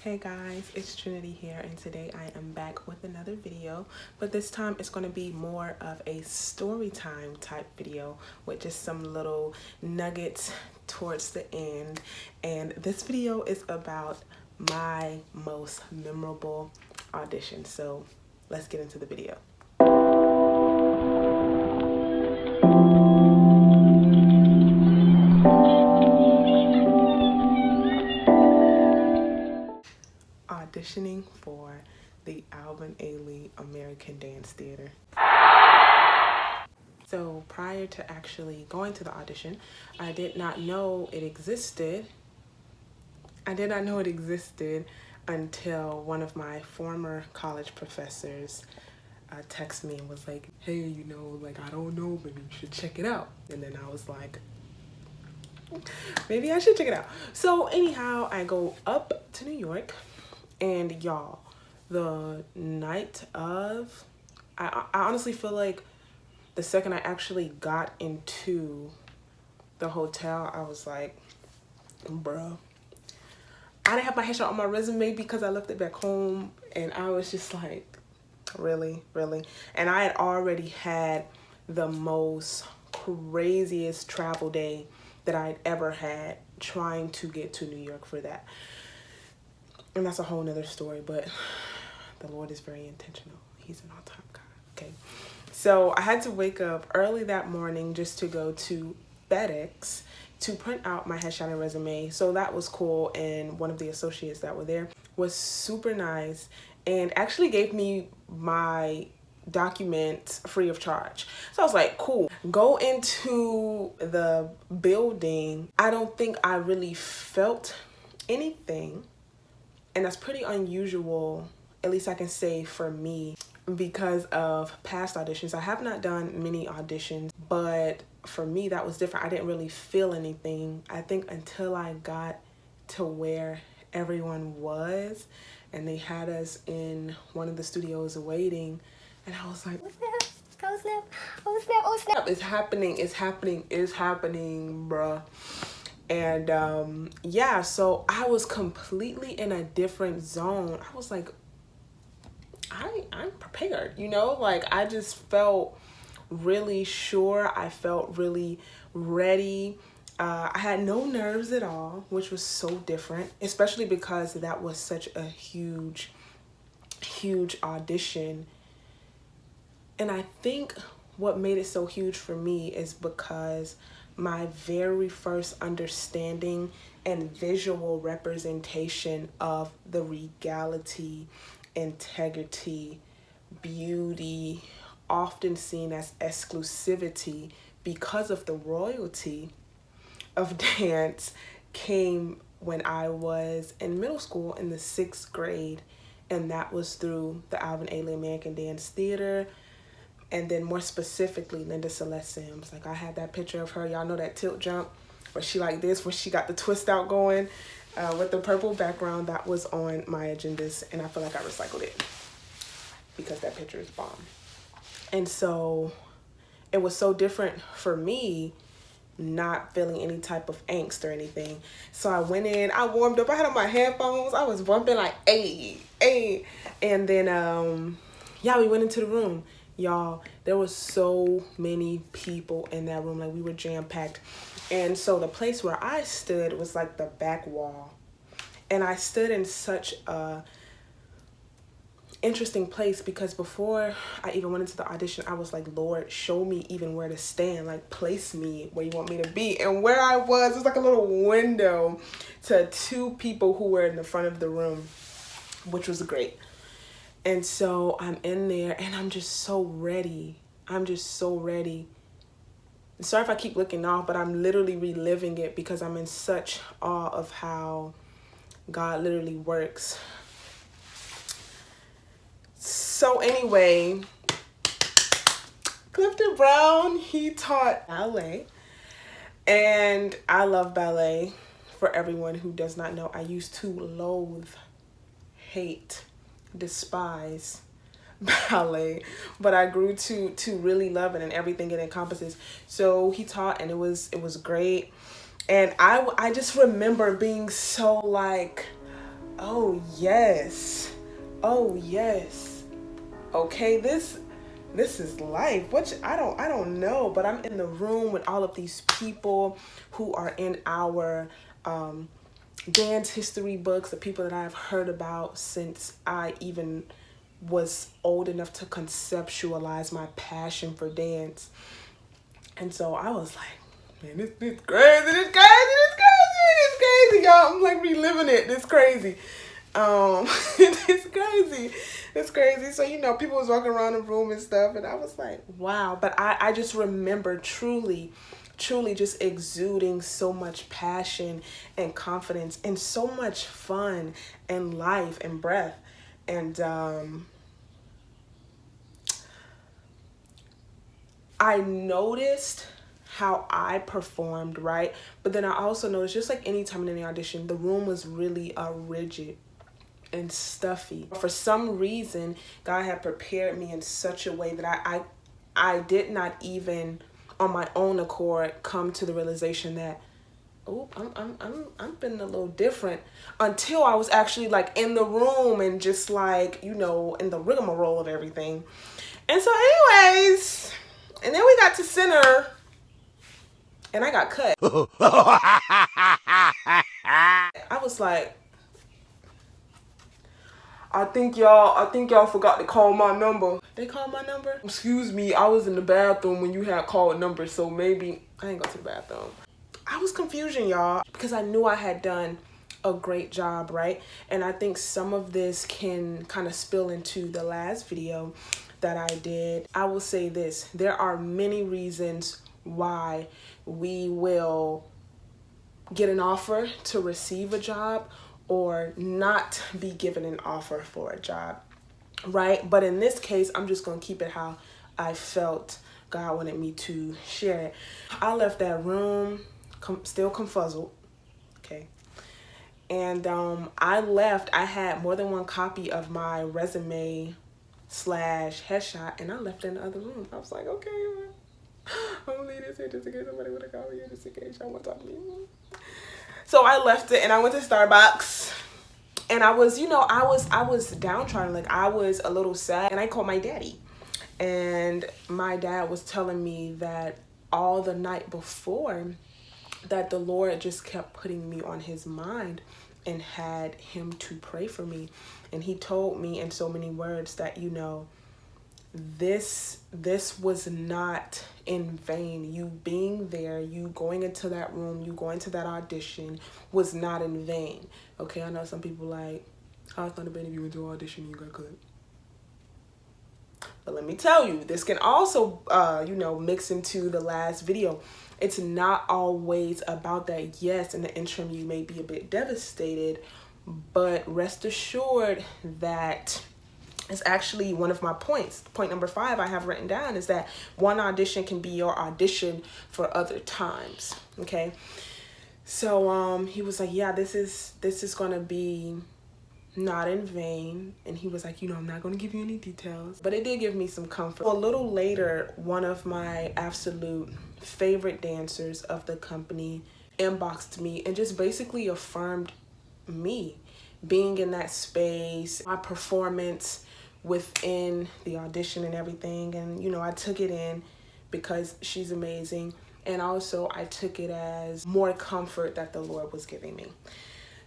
Hey guys, it's Trinity here, and today I am back with another video, but this time it's going to be more of a story time type video with just some little nuggets towards the end. And this video is about my most memorable audition, so let's get into the video. Auditioning for the Alvin Ailey American Dance Theater. So prior to actually going to the audition, I did not know it existed. Until one of my former college professors texted me and was like, hey, I don't know, maybe you should check it out. And then I was like, maybe I should check it out. So anyhow, I go up to New York. And y'all, the night of, I honestly feel like the second I actually got into the hotel, I was like, bruh, I didn't have my headshot on my resume because I left it back home. And I was just like, really? And I had already had the most craziest travel day that I'd ever had trying to get to New York for that. And that's a whole nother story, but the Lord is very intentional. He's an all-time God, okay? So I had to wake up early that morning just to go to FedEx to print out my headshot and resume. So that was cool, and one of the associates that were there was super nice and actually gave me my documents free of charge. So I was like, cool. Go into the building. I don't think I really felt anything. And that's pretty unusual, at least I can say for me, because of past auditions. I have not done many auditions, but for me, that was different. I didn't really feel anything, I think, until I got to where everyone was, and they had us in one of the studios waiting, and I was like, oh snap, it's happening, bruh. And yeah, so I was completely in a different zone. I was like, I'm prepared, like I just felt really sure. I felt really ready. I had no nerves at all, which was so different, especially because that was such a huge audition. And I think what made it so huge for me is because my very first understanding and visual representation of the regality, integrity, beauty, often seen as exclusivity because of the royalty of dance, came when I was in middle school in the 6th grade, and that was through the Alvin Ailey American Dance Theater. And then more specifically, Linda Celeste Sims. Like, I had that picture of her. Y'all know that tilt jump where she like this, where she got the twist out going with the purple background. That was on my agendas, and I feel like I recycled it because that picture is bomb. And so it was so different for me, not feeling any type of angst or anything. So I went in, I warmed up, I had on my headphones, I was bumping like, hey. And then, yeah, we went into the room. Y'all, there was so many people in that room. Like, we were jam-packed. And so the place where I stood was like the back wall. And I stood in such a interesting place because before I even went into the audition, I was like, Lord, show me even where to stand. Like, place me where you want me to be. And where I was like a little window to 2 people who were in the front of the room, which was great. And so I'm in there and I'm just so ready. Sorry if I keep looking off, but I'm literally reliving it because I'm in such awe of how God literally works. So anyway, Clifton Brown, he taught ballet. And I love ballet. For everyone who does not know, I used to loathe, hate, despise ballet, but I grew to really love it and everything it encompasses. So he taught, and it was great. And I just remember being so like, Oh yes. Oh yes. Okay, this is life. Which I don't know, but I'm in the room with all of these people who are in our dance history books, the people that I've heard about since I even was old enough to conceptualize my passion for dance. And so I was like, man, this crazy, this crazy, y'all. I'm like reliving it. This crazy. It's crazy. It's crazy. So, people was walking around the room and stuff, and I was like, wow. But I just remember truly just exuding so much passion and confidence and so much fun and life and breath. And I noticed how I performed, right? But then I also noticed, just like any time in any audition, the room was really rigid and stuffy. For some reason, God had prepared me in such a way that I did not even on my own accord come to the realization that, oh, I'm feeling a little different, until I was actually like in the room and just like, in the rigmarole of everything. And so anyways, and then we got to center and I got cut. I was like, I think y'all forgot to call my number. They called my number? Excuse me, I was in the bathroom when you had called number, so maybe I ain't go to the bathroom. I was confusion, y'all, because I knew I had done a great job, right? And I think some of this can kind of spill into the last video that I did. I will say this, there are many reasons why we will get an offer to receive a job or not be given an offer for a job, right? But in this case, I'm just going to keep it how I felt God wanted me to share it. I left that room still confuzzled, okay? And I left, I had more than one copy of my resume / headshot, and I left in the other room. I was like, okay, I'm gonna leave this here just in case somebody would have called me here, just in case y'all want to talk to me. So I left it and I went to Starbucks, and I was, I was downtrodden. Like, I was a little sad, and I called my daddy, and my dad was telling me that all the night before that the Lord just kept putting me on his mind and had him to pray for me. And he told me in so many words that, this was not in vain. You being there, you going into that room, you going to that audition was not in vain. Okay, I know some people like, oh, it's not a bad if you went to an audition and you got cut. But let me tell you, this can also, mix into the last video. It's not always about that. Yes, in the interim, you may be a bit devastated, but rest assured that it's actually one of my points. Point number 5 I have written down is that one audition can be your audition for other times. Okay. So he was like, yeah, this is gonna be not in vain. And he was like, I'm not gonna give you any details, but it did give me some comfort. A little later, one of my absolute favorite dancers of the company inboxed me and just basically affirmed me being in that space, my performance within the audition and everything. And I took it in because she's amazing, and also I took it as more comfort that the Lord was giving me.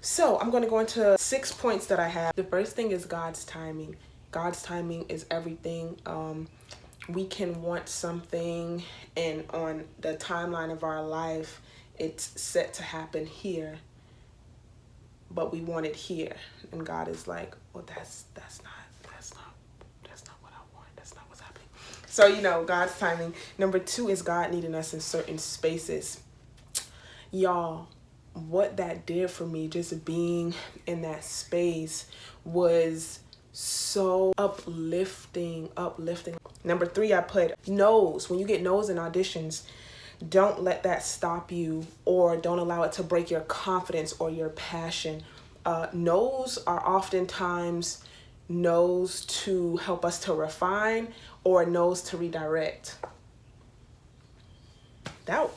So I'm going to go into 6 points that I have. The first thing is God's timing. God's timing is everything. We can want something, and on the timeline of our life, it's set to happen here, but we want it here. And God is like, well, that's not what I want. That's not what's happening. So, God's timing. Number 2 is God needing us in certain spaces. Y'all, what that did for me, just being in that space, was so uplifting. Number 3, I put no's. When you get no's in auditions, don't let that stop you, or don't allow it to break your confidence or your passion. No's are oftentimes no's to help us to refine, or no's to redirect. That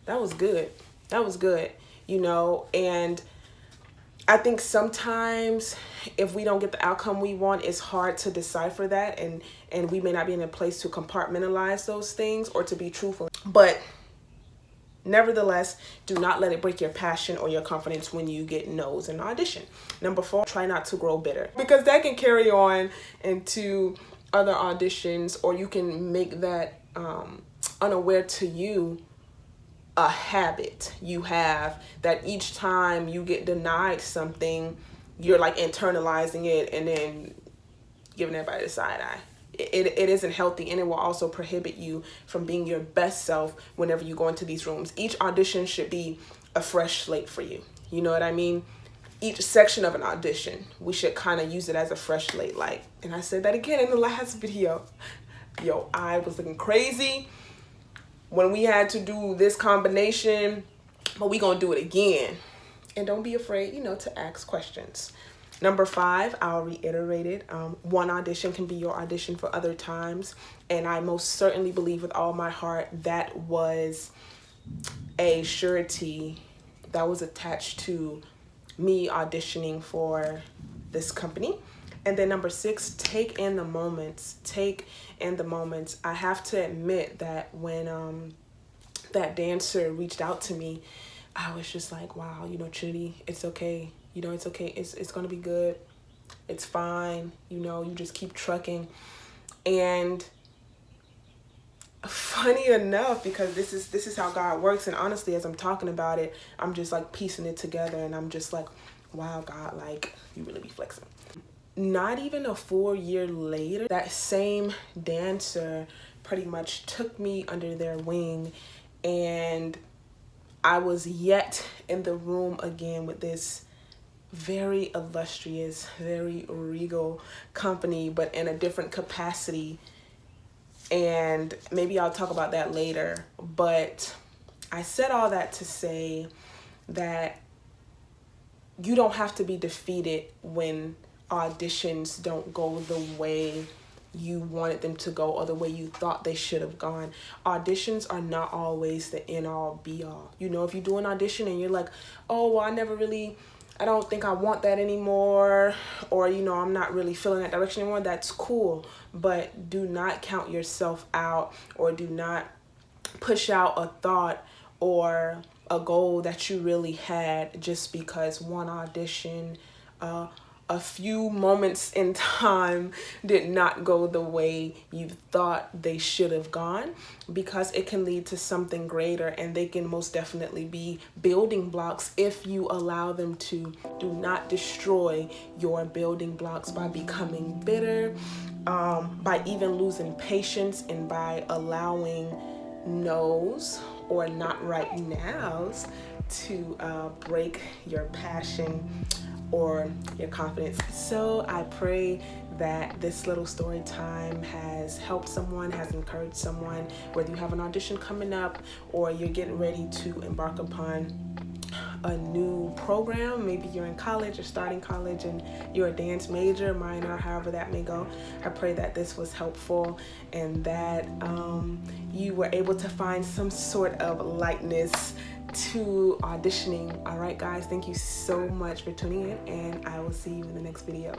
was good. That was good, and I think sometimes if we don't get the outcome we want, it's hard to decipher that, and we may not be in a place to compartmentalize those things or to be truthful. But nevertheless, do not let it break your passion or your confidence when you get no's in audition. Number 4, try not to grow bitter, because that can carry on into other auditions, or you can make that unaware to you a habit you have, that each time you get denied something, you're like internalizing it and then giving everybody the side eye. It isn't healthy, and it will also prohibit you from being your best self whenever you go into these rooms. Each audition should be a fresh slate for you. You know what I mean? Each section of an audition, we should kind of use it as a fresh slate. Like, and I said that again in the last video. Yo, I was looking crazy when we had to do this combination, but we gonna do it again. And don't be afraid, you know, to ask questions. Number 5, I'll reiterate it. One audition can be your audition for other times. And I most certainly believe with all my heart that was a surety that was attached to me auditioning for this company. And then number 6, take in the moments. Take in the moments. I have to admit that when that dancer reached out to me, I was just like, wow, you know, Trinity, it's okay. You know, it's okay. It's going to be good. It's fine. You know, you just keep trucking. And funny enough, because this is how God works. And honestly, as I'm talking about it, I'm just like piecing it together. And I'm just like, wow, God, like, you really be flexing. Not even a full year later, that same dancer pretty much took me under their wing. And I was yet in the room again with this very illustrious, very regal company, but in a different capacity. And maybe I'll talk about that later. But I said all that to say that you don't have to be defeated when auditions don't go the way you wanted them to go or the way you thought they should have gone. Auditions are not always the end all be all. You know, if you do an audition and you're like, oh, well, I don't think I want that anymore, or, you know, I'm not really feeling that direction anymore, that's cool. But do not count yourself out, or do not push out a thought or a goal that you really had just because one audition, a few moments in time did not go the way you thought they should have gone, because it can lead to something greater, and they can most definitely be building blocks if you allow them to. Do not destroy your building blocks by becoming bitter, by even losing patience, and by allowing no's or not right nows to break your passion or your confidence. So I pray that this little story time has helped someone, has encouraged someone, whether you have an audition coming up or you're getting ready to embark upon a new program. Maybe you're in college or starting college and you're a dance major, minor, however that may go. I pray that this was helpful and that you were able to find some sort of lightness to auditioning. All right, guys, thank you so much for tuning in, and I will see you in the next video.